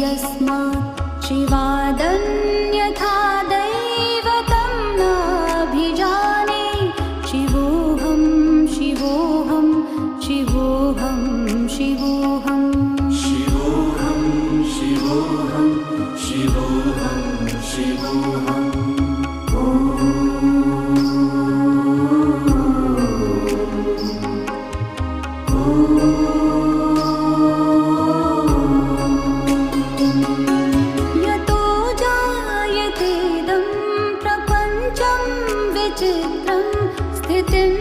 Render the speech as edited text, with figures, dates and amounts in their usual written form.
यस्मात् शिवादन्यथा दैवतं नाभिजाने। शिवोऽहं शिवोऽहं शिवोऽहं शिवोऽहं शिवोऽहं शिवोऽहं शिवोऽहं शिवोऽहम् यतो जायतेदं प्रपञ्चं विचित्रं स्थितिं